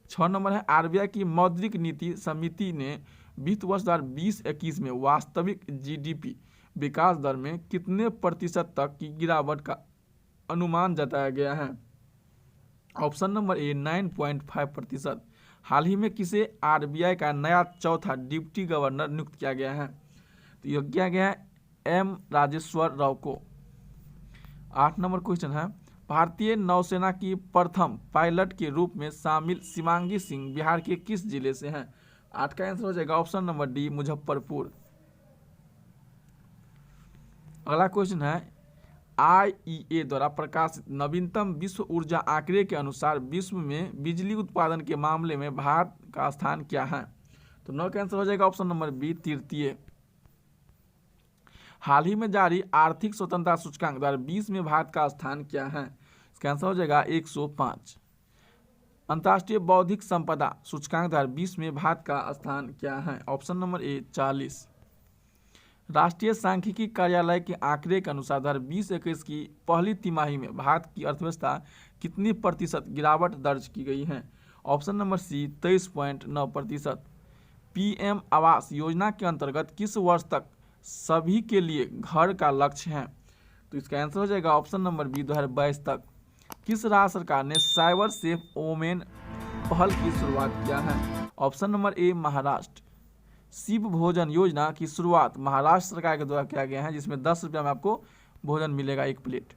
6 number है, आरबीआई की मौद्रिक नीति समिति ने वित्त वर्ष 2020-21 में वास्तविक जीडीपी विकास दर में कितने प्रतिशत तक की गिरावट का अनुमान जताया गया है? ऑप्शन नंबर ए, 9.5%। हाल ही में किसे आरबीआई का नया चौथा डिप्टी गवर्नर नियुक्त किया गया है? तो यह किया गया है एम राजेश्वर राव को। 8 नंबर क्वेश्चन है, भारतीय नौसेना की प्रथम पायलट के रूप में शामिल शिवांगी सिंह बिहार के किस जिले से हैं? 8 का आंसर हो जाएगा ऑप्शन नंबर डी, मुजफ्फरपुर। अगला क्वेश्चन है, आईईए द्वारा प्रकाशित नवीनतम विश्व ऊर्जा आंकड़े के अनुसार विश्व में बिजली उत्पादन के मामले में भारत का स्थान क्या है? तो 9 का आंसर हो जाएगा ऑप्शन नंबर बी, तृतीय। हाल ही में जारी आर्थिक स्वतंत्रता सूचकांक 2020 में भारत का स्थान क्या है? इसका आंसर हो जाएगा 105। अंतर्राष्ट्रीय बौद्धिक संपदा सूचकांक 2020 में भारत का स्थान क्या है? ऑप्शन नंबर ए, 40। राष्ट्रीय सांख्यिकी कार्यालय के आंकड़े के अनुसार 2020-21 की पहली तिमाही में भारत की अर्थव्यवस्था कितनी प्रतिशत गिरावट दर्ज की गई है? ऑप्शन नंबर सी, 23.9%। पीएम आवास योजना के अंतर्गत किस वर्ष तक सभी के लिए घर का लक्ष्य है? तो इसका आंसर हो जाएगा ऑप्शन नंबर बी, 2022 तक। किस राज्य सरकार ने साइबर सेफ वोमेन पहल की शुरुआत किया है? Option number A, Maharashtra. Shiv Bhojan योजना की शुरुआत महाराष्ट्र सरकार के द्वारा किया गया है, जिसमें 10 रुपये में आपको भोजन मिलेगा 1 प्लेट।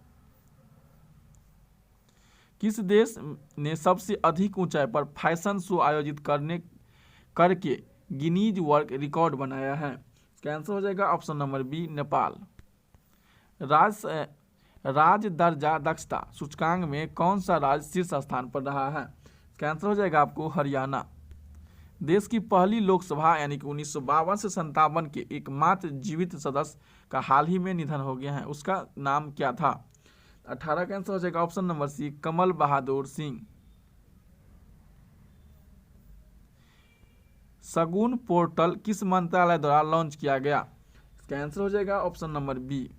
किस देश ने सबसे अधिक ऊंचाई पर फैशन शो आयोजित करके गिनीज वर्ल्ड रिकॉर्ड बनाया है? इसका आंसर हो जाएगा ऑप्शन नंबर बी, नेपाल। राज्य दर्जा दक्षता सूचकांक में कौन सा राज्य शीर्ष स्थान पर रहा है? इसका आंसर हो जाएगा आपको हरियाणा। देश की पहली लोकसभा यानी कि 1952 से 57 के एकमात्र जीवित सदस्य का हाल ही में निधन हो गया है, उसका नाम क्या था? 18 का आंसर हो जाएगा ऑप्शन नंबर सी, कमल बहादुर सिंह। शगुन पोर्टल किस मंत्रालय द्वारा लॉन्च किया गया? इसका आंसर हो जाएगा ऑप्शन नंबर बी,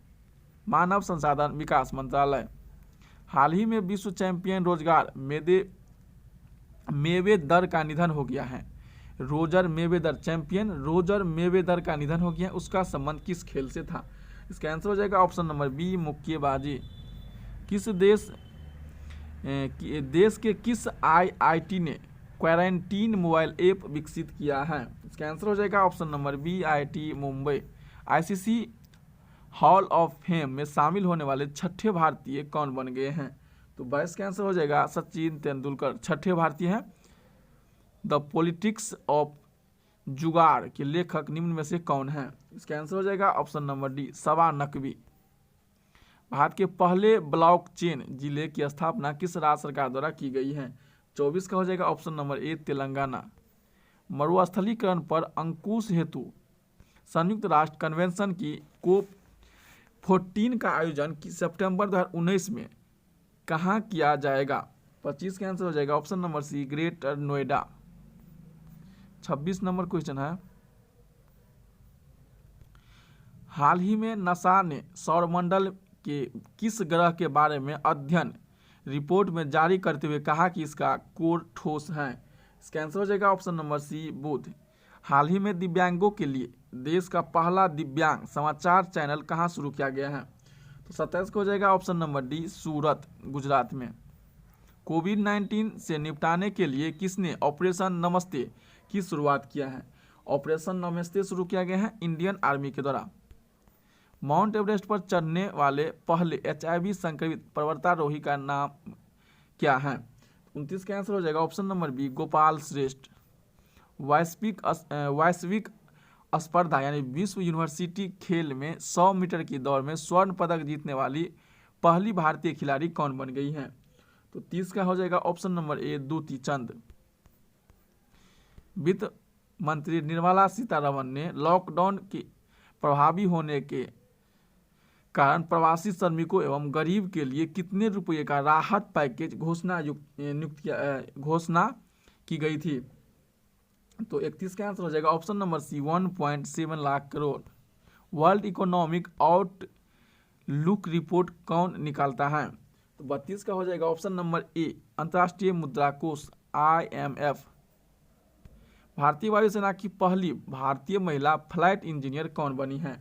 मानव संसाधन विकास मंत्रालय। हाल ही में विश्व चैंपियन रोजगार मेवेदर का निधन हो गया है। Roger Mayweather, champion Roger Mayweather का निधन हो गया, उसका संबंध किस खेल से था? इसका आंसर हो जाएगा ऑप्शन नंबर बी, मुक्केबाजी। किस देश देश के किस आईआईटी ने क्वारंटीन मोबाइल ऐप विकसित किया है? इसका आंसर हो जाएगा option number B, IIT Mumbai. ICC hall of fame में शामिल होने वाले छठे भारतीय कौन बन गए हैं? तो 22 का आंसर हो जाएगा सचिन तेंदुलकर छठे भारतीय हैं। द पॉलिटिक्स ऑफ जुगाड़ के लेखक निम्न में से कौन है? इसका आंसर हो जाएगा ऑप्शन नंबर डी, सबा नकवी। भारत के पहले ब्लॉकचेन जिले की स्थापना किस राज्य सरकार द्वारा की गई है? 24 का हो जाएगा ऑप्शन नंबर ए, तेलंगाना। मरुस्थलीकरण पर अंकुश हेतु संयुक्त राष्ट्र कन्वेंशन की कोप 14 का आयोजन सितंबर 2019 में कहाँ किया जाएगा? 25 का आंसर हो जाएगा option number C, greater Noida. 26 number question है, हाल ही में नासा ने सौरमंडल के किस ग्रह के बारे में अध्ययन रिपोर्ट में जारी करते हुए कहा कि इसका कोर ठोस है? इसका आंसर हो जाएगा ऑप्शन नंबर सी, बुध। हाल ही में दिव्यांगों के लिए देश का पहला दिव्यांग समाचार चैनल कहाँ शुरू किया गया है? तो 27 को हो जाएगा ऑप्शन नंबर डी, सूरत, गुजरात में। कोविड-19 से निपटाने के लिए किसने ऑपरेशन नमस्ते की शुरुआत किया है? ऑपरेशन नमस्ते शुरू किया गया है इंडियन आर्मी के द्वारा। माउंट एवरेस्ट पर चढ़ने वाले पहले HIV संक्रमित पर्वतारोही का नाम क्या है? 29 का आंसर हो जाएगा ऑप्शन नंबर बी, गोपाल श्रेष्ठ। वैश्विक स्पर्धा यानी विश्व यूनिवर्सिटी खेल में 100 मीटर की दौड़ में स्वर्ण पदक जीतने वाली पहली भारतीय खिलाड़ी कौन बन गई हैं? तो 30 का हो जाएगा ऑप्शन नंबर ए, दूती चंद। वित्त मंत्री निर्मला सीतारमण ने लॉकडाउन के प्रभावी होने के कारण प्रवासी श्रमिकों एवं गरीब के लिए कितने रुपये का राहत पैकेज घोषणा की गई थी? तो 31 का आंसर हो जाएगा option number C, 1.7 lakh crore. World economic outlook report कौन निकालता है? तो 32 का हो जाएगा ऑप्शन नंबर ए, अंतर्राष्ट्रीय मुद्रा कोष IMF। भारतीय वायुसेना की पहली भारतीय महिला फ्लाइट इंजीनियर कौन बनी है?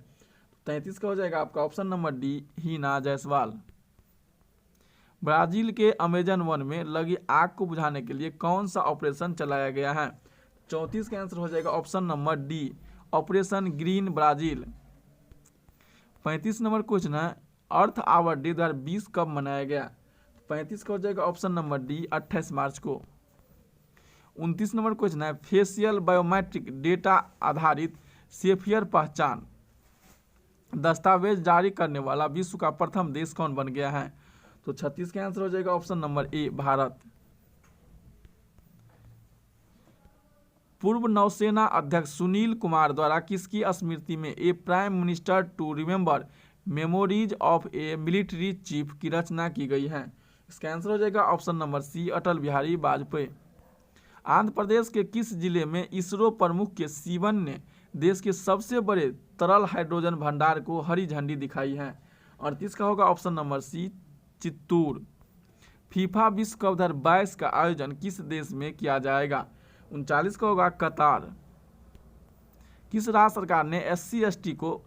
33 का हो जाएगा आपका ऑप्शन नंबर डी, हीना जायसवाल। ब्राजील के अमेजन वन में लगी आग को बुझाने के लिए कौन सा ऑपरेशन चलाया गया है? 34 का आंसर हो जाएगा option number D, operation green Brazil. 35 number question है, अर्थ आवर डे 2020 कब मनाया गया? 35 का हो जाएगा ऑप्शन नंबर डी, 28 मार्च को। 29 नंबर क्वेश्चन है, फेशियल बायोमेट्रिक डेटा आधारित सेफियर पहचान दस्तावेज जारी करने वाला विश्व का प्रथम देश कौन बन गया है? तो 36 का आंसर हो जाएगा ऑप्शन नंबर ए, भारत। पूर्व नौसेना अध्यक्ष सुनील कुमार द्वारा किसकी स्मृति में a prime minister to remember memories of a military chief की रचना की गई है? इसका आंसर हो जाएगा option number C, Atal Bihari Vajpayee. Andhra Pradesh के किस जिले में इसरो प्रमुख के सिवन ने देश के सबसे बड़े तरल हाइड्रोजन भंडार को हरी झंडी दिखाई है? 38 का होगा option number C, Chittoor. FIFA विश्व कप 2022 का आयोजन किस देश में किया जाएगा? 39 का होगा कतार। किस राज्य सरकार ने SC/ST को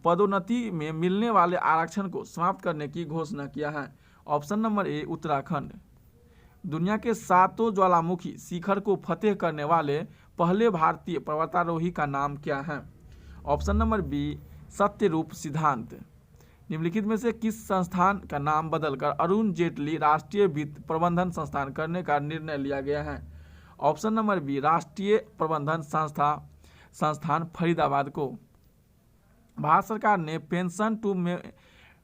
पदोन्नति में मिलने वाले आरक्षण को समाप्त करने की घोषणा किया है? ऑप्शन नंबर ए, उत्तराखंड। दुनिया के 7 ज्वालामुखी शिखर को फतेह करने वाले पहले भारतीय पर्वतारोही का नाम क्या है? ऑप्शन नंबर बी, सत्यरूप सिद्धांत। निम्नलिखित में से किस संस्थान का नाम बदलकर अरुण जेटली राष्ट्रीय वित्त प्रबंधन संस्थान करने का निर्णय लिया गया है? ऑप्शन नंबर बी, राष्ट्रीय प्रबंधन संस्थान फरीदाबाद को। भारत सरकार ने pension to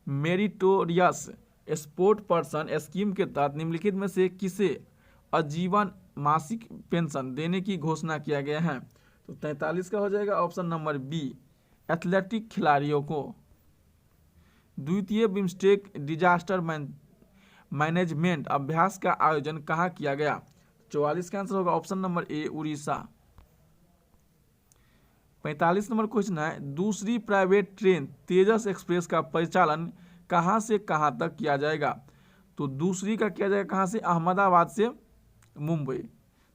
meritorious sport person scheme के तहत निम्नलिखित में से किसे आजीवन मासिक पेंशन देने की घोषणा किया गया है? तो 43 का हो जाएगा ऑप्शन नंबर बी, एथलेटिक खिलाड़ियों को। द्वितीय बिम्स्टेक डिजास्टर मैनेजमेंट अभ्यास का आयोजन कहाँ किया गया? 44 का आंसर होगा ऑप्शन नंबर ए, उड़ीसा। 45 नंबर क्वेश्चन है, दूसरी प्राइवेट ट्रेन तेजस एक्सप्रेस का परिचालन कहाँ से कहाँ तक किया जाएगा? तो दूसरी का किया जाएगा कहाँ से? अहमदाबाद से मुंबई।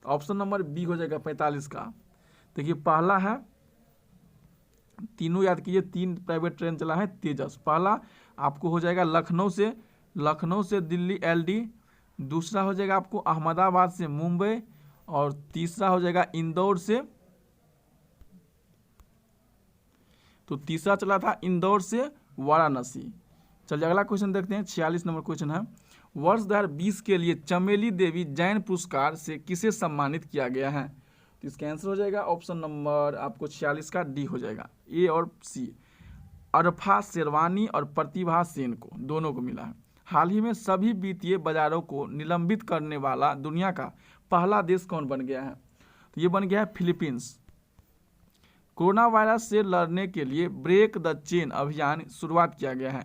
ऑप्शन नंबर बी हो जाएगा 45 का। देखिए पहला है, तीनों याद कीजिए, 3 प्राइवेट ट्रेन चला है तेजस। पहला आपको हो जाएगा लखनऊ से दिल्ली LD दूसरा हो जाएगा आपको अहमदाबाद से मुंबई, और तीसरा हो जाएगा इंदौर से, तो तीसरा चला था इंदौर से वाराणसी। चलिए अगला क्वेश्चन देखते हैं। 46 नंबर क्वेश्चन है, वर्ष 2020 के लिए चमेली देवी जैन पुरस्कार से किसे सम्मानित किया गया है? तो इसका आंसर हो जाएगा ऑप्शन नंबर आपको 46 का डी हो जाएगा, ए और सी। अरफा शेरवानी और प्रतिभा सेन को, दोनों को मिला है। हाल ही में सभी वित्तीय बाजारों को निलंबित करने वाला दुनिया का पहला देश कौन बन गया है? तो ये बन गया है फिलीपींस। कोरोना वायरस से लड़ने के लिए ब्रेक द चेन अभियान शुरुआत किया गया है,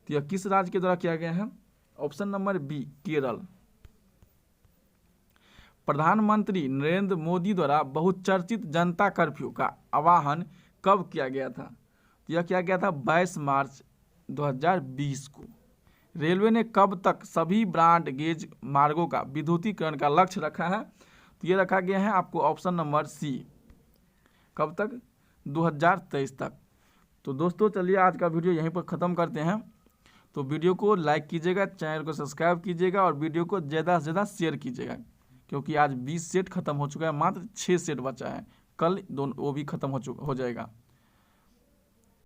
तो यह किस राज्य के द्वारा किया गया है? Option number B, Kerala. प्रधानमंत्री नरेंद्र मोदी द्वारा बहुचर्चित जनता कर्फ्यू का आह्वान कब किया गया था? तो यह किया गया था 22 मार्च 2020 को। रेलवे ने कब तक सभी ब्रॉड गेज मार्गों का विद्युतीकरण का लक्ष्य रखा है? तो ये रखा गया है आपको ऑप्शन नंबर सी, कब तक? 2023 तक। तो दोस्तों चलिए आज का वीडियो यहीं पर ख़त्म करते हैं। तो वीडियो को लाइक कीजिएगा, चैनल को सब्सक्राइब कीजिएगा और वीडियो को ज़्यादा से ज़्यादा शेयर कीजिएगा, क्योंकि आज 20 सेट खत्म हो चुका है, मात्र 6 सेट बचा है। कल दोनों वो भी खत्म हो जाएगा।